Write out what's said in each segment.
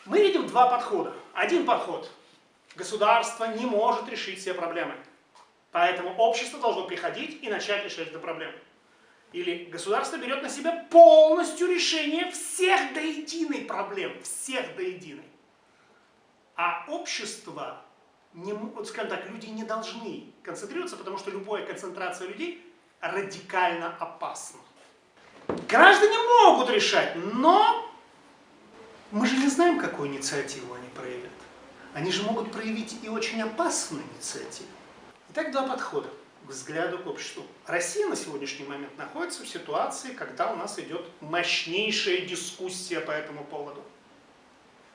Мы видим два подхода. Один подход. Государство не может решить все проблемы. Поэтому общество должно приходить и начать решать эту проблему. Или государство берет на себя полностью решение всех до единой проблем. Всех до единой. А общество, вот скажем так, люди не должны концентрироваться, потому что любая концентрация людей радикально опасна. Граждане могут решать, но мы же не знаем, какую инициативу они проявят. Они же могут проявить и очень опасную инициативу. Итак, два подхода к взгляду к обществу. Россия на сегодняшний момент находится в ситуации, когда у нас идет мощнейшая дискуссия по этому поводу.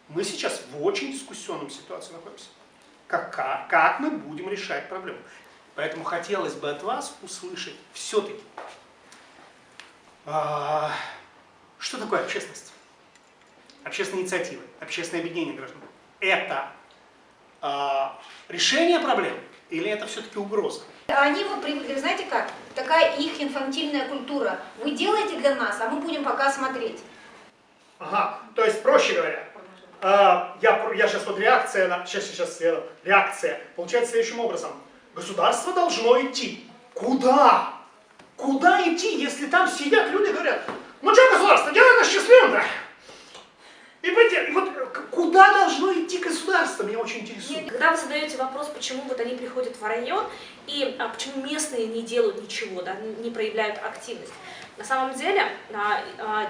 Мы сейчас в очень дискуссионном ситуации находимся. Как мы будем решать проблему? Поэтому хотелось бы от вас услышать все-таки, что такое общественность? Общественные инициативы, общественное объединение граждан. Это решение проблем или это все-таки угроза? Они вот привыкли, знаете как, такая их инфантильная культура. Вы делаете для нас, а мы будем пока смотреть. Ага, то есть, проще говоря, я сейчас вот реакция, реакция получается следующим образом. Государство должно идти. Куда? Куда идти, если там сидят люди и говорят, ну что, государство, делай нас счастливым-то? И вот куда должно идти государство, меня очень интересует. Когда вы задаете вопрос, почему вот они приходят в район и почему местные не делают ничего, да, не проявляют активность, на самом деле,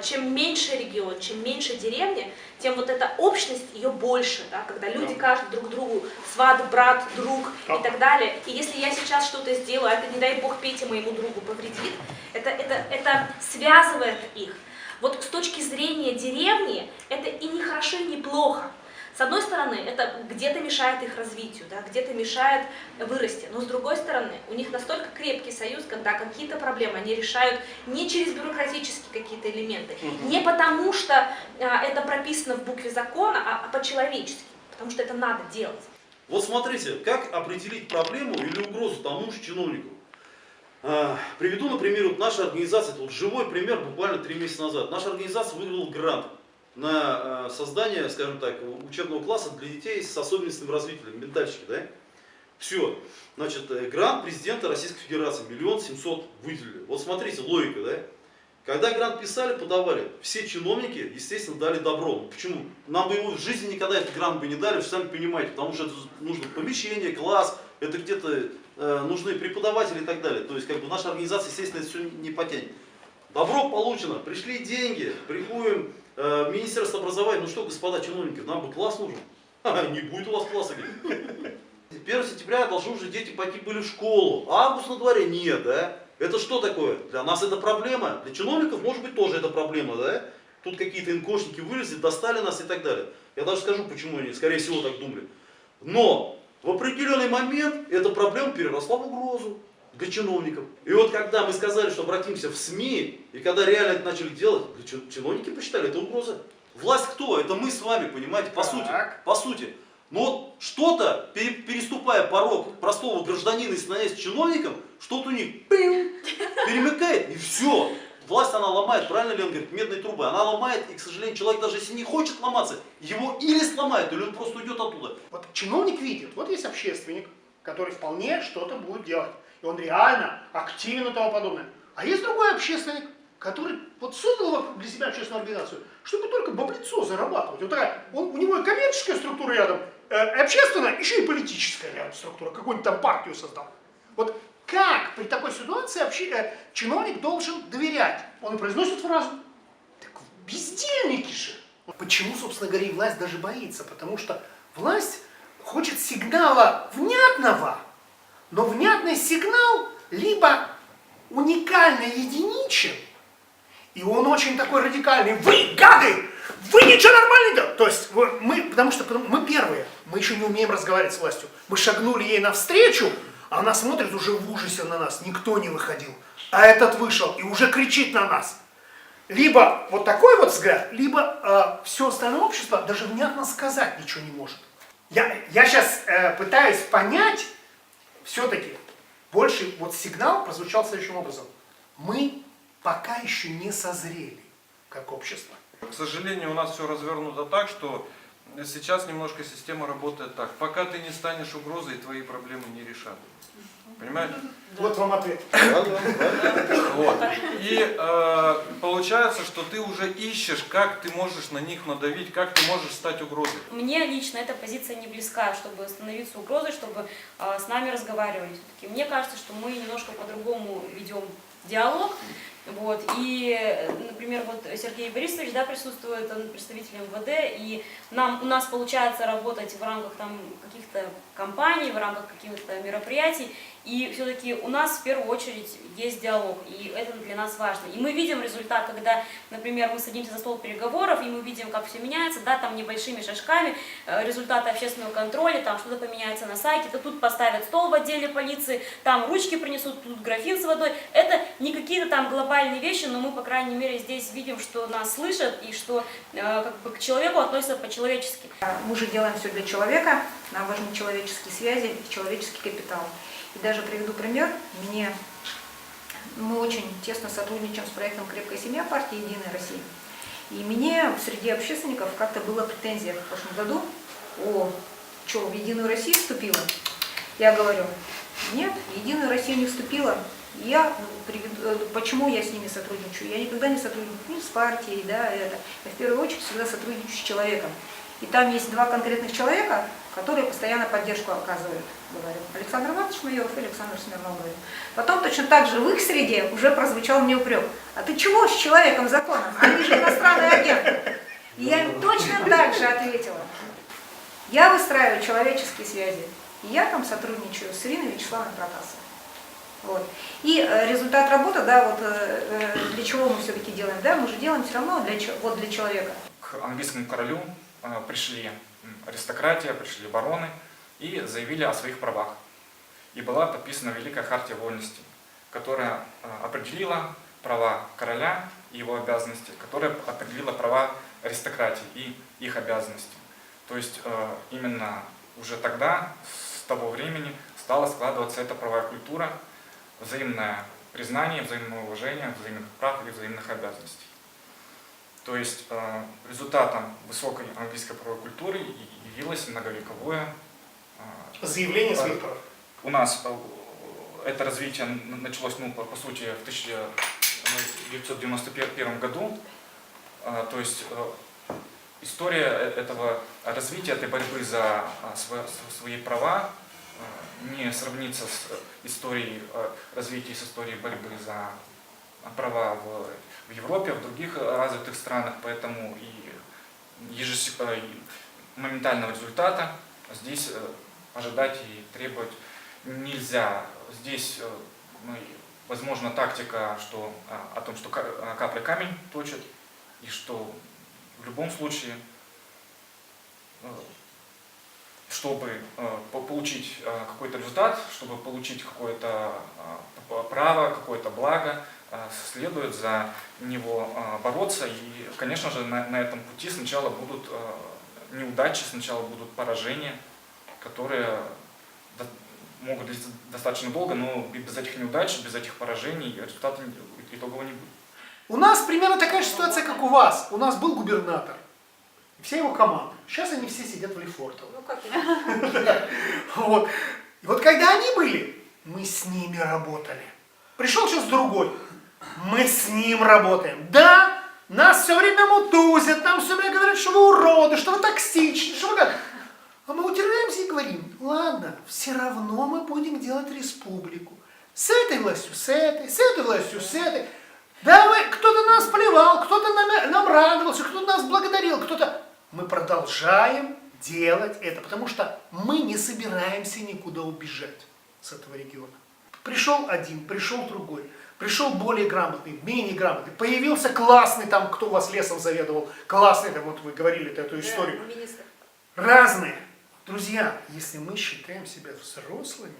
чем меньше регион, чем меньше деревни, тем вот эта общность, ее больше, да, когда люди каждый друг другу сват, брат, друг и так далее. И если я сейчас что-то сделаю, а это, не дай бог, Пете моему другу повредит, это связывает их. Вот с точки зрения деревни, это и не хорошо, и не плохо. С одной стороны, это где-то мешает их развитию, да, где-то мешает вырасти. Но с другой стороны, у них настолько крепкий союз, когда какие-то проблемы они решают не через бюрократические какие-то элементы, не потому что это прописано в букве закона, а по-человечески, потому что это надо делать. Вот смотрите, как определить проблему или угрозу тому же чиновнику. Приведу, например, вот наша организация, это вот живой пример, буквально 3 месяца назад. Наша организация выиграла грант на создание, скажем так, учебного класса для детей с особенностями развития, ментальщики, да? Все, значит, грант президента Российской Федерации, 1 700 000 выделили. Вот смотрите, логика, да? Когда грант писали, подавали, все чиновники, естественно, дали добро. Почему? Нам бы его в жизни никогда этот грант бы не дали, вы сами понимаете, потому что это нужно помещение, класс, это где-то нужны преподаватели и так далее. То есть, как бы наша организация, естественно, это все не потянет. Добро получено, пришли деньги, приходим в Министерство образования. Ну что, господа чиновники, нам бы класс нужен. Не будет у вас класса. 1 сентября должны уже дети пойти были в школу. Август на дворе нет, да? Это что такое? Для нас это проблема. Для чиновников, может быть, тоже это проблема, да? Тут какие-то инкошники вылезли, достали нас и так далее. Я даже скажу, почему они, скорее всего, так думали. Но в определенный момент эта проблема переросла в угрозу для чиновников. И вот когда мы сказали, что обратимся в СМИ, и когда реально это начали делать, чиновники посчитали, это угроза. Власть кто? Это мы с вами, понимаете, по сути. По сути. Но вот что-то, переступая порог простого гражданина и становясь чиновником, что-то у них перемыкает, и все. Власть она ломает, правильно Лен говорит, медные трубы, она ломает, и, к сожалению, человек даже если не хочет ломаться, его или сломает, или он просто уйдет оттуда. Вот чиновник видит, вот есть общественник, который вполне что-то будет делать, и он реально активен и тому подобное. А есть другой общественник, который вот создал для себя общественную организацию, чтобы только баблицо зарабатывать. Вот такая, у него и коммерческая структура рядом, общественная, еще и политическая рядом структура, какую-нибудь там партию создал. Вот как при такой ситуации чиновник должен доверять? Он произносит фразу, так бездельники же. Почему, собственно говоря, и власть даже боится? Потому что власть хочет сигнала внятного, но внятный сигнал либо уникально единичен, и он очень такой радикальный. Вы, гады! Вы ничего нормально делаете! То есть потому что мы первые, мы еще не умеем разговаривать с властью. Мы шагнули ей навстречу, а она смотрит уже в ужасе на нас. Никто не выходил. А этот вышел и уже кричит на нас. Либо вот такой вот взгляд, либо все остальное общество даже внятно сказать ничего не может. Я сейчас пытаюсь понять, все-таки, больше вот сигнал прозвучал следующим образом. Мы пока еще не созрели, как общество. К сожалению, у нас все развернуто так, что сейчас немножко система работает так. Пока ты не станешь угрозой, твои проблемы не решат. Понимаете? Вот вам ответ. Вот. И получается, что ты уже ищешь, как ты можешь на них надавить, как ты можешь стать угрозой. Мне лично эта позиция не близка, чтобы становиться угрозой, чтобы с нами разговаривали. Все-таки мне кажется, что мы немножко по-другому ведем диалог. Вот. И, например, вот Сергей Борисович, да, присутствует, он представитель МВД, и у нас получается работать в рамках там каких-то компаний, в рамках каких-то мероприятий, и все-таки у нас в первую очередь есть диалог, и это для нас важно. И мы видим результат, когда, например, мы садимся за стол переговоров, и мы видим, как все меняется, да, там небольшими шажками, результаты общественного контроля, там что-то поменяется на сайте, то тут поставят стол в отделе полиции, там ручки принесут, тут графин с водой. Это не какие-то там глобальные вещи, но мы, по крайней мере, здесь видим, что нас слышат и что как бы к человеку относятся по-человечески. Мы же делаем все для человека, нам важны человеческие связи и человеческий капитал. И даже приведу пример. Мы очень тесно сотрудничаем с проектом «Крепкая семья» партии «Единая Россия». И мне среди общественников как-то была претензия в прошлом году: что, в «Единую Россию» вступила? Я говорю: нет, в «Единую Россию» не вступила. Почему я с ними сотрудничаю? Я никогда не сотрудничаю ни с партией, да, я в первую очередь всегда сотрудничаю с человеком. И там есть два конкретных человека, которые постоянно поддержку оказывают, говорю. Александр Иванович Майоров и Александр Смирнов, говорю. Потом точно так же в их среде уже прозвучал мне упрек: а ты чего с человеком законом? Они же иностранные агенты. И я им точно так же ответила: я выстраиваю человеческие связи, и я там сотрудничаю с Ириной Вячеславовной Протасовой. Вот. И результат работы, да, вот для чего мы все-таки делаем, да, мы же делаем все равно для человека. К английскому королю пришли аристократия, пришли бароны и заявили о своих правах. И была подписана Великая Хартия Вольности, которая определила права короля и его обязанности, которая определила права аристократии и их обязанности. То есть именно уже тогда, с того времени, стала складываться эта правовая культура, взаимное признание, взаимное уважение, взаимных прав и взаимных обязанностей. То есть результатом высокой английской правовой культуры явилось многовековое Заявление своих прав. У нас это развитие началось, по сути, в 1991 году. То есть история этого развития, этой борьбы за свои права не сравнится с историей развития, с историей борьбы за права в Европе, в других развитых странах, поэтому и моментального результата здесь ожидать и требовать нельзя. Здесь возможна тактика о том, что капля камень точит, и что в любом случае, чтобы получить какой-то результат, чтобы получить какое-то право, какое-то благо, следует за него бороться. И, конечно же, на этом пути сначала будут неудачи, сначала будут поражения, которые могут длиться достаточно долго, но без этих неудач, без этих поражений результата итогового не будет. У нас примерно такая же ситуация, как у вас. У нас был губернатор, и вся его команда. Сейчас они все сидят в Лефортово. Ну как Вот. И вот когда они были, мы с ними работали. Пришел сейчас другой, мы с ним работаем. Да, нас все время мутузят, нам все время говорят, что вы уроды, что вы токсичны, что вы как. А мы утираемся и говорим: ладно, все равно мы будем делать республику. С этой властью, с этой властью, с этой. Да, кто-то нас плевал, кто-то нам радовался, кто-то нас благодарил, кто-то... Мы продолжаем делать это, потому что мы не собираемся никуда убежать с этого региона. Пришел один, пришел другой, пришел более грамотный, менее грамотный, появился классный там, кто у вас лесом заведовал, классный, там, вот вы говорили эту историю. Разные. Друзья, если мы считаем себя взрослыми,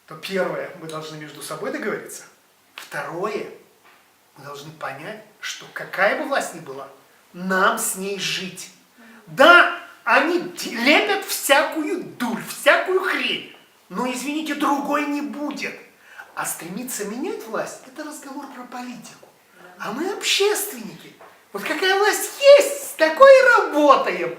то первое, мы должны между собой договориться. Второе, мы должны понять, что какая бы власть ни была, нам с ней жить. Да, они лепят всякую дурь, всякую хрень, но, извините, другой не будет. А стремиться менять власть – это разговор про политику. А мы общественники. Вот какая власть есть, с такой и работаем.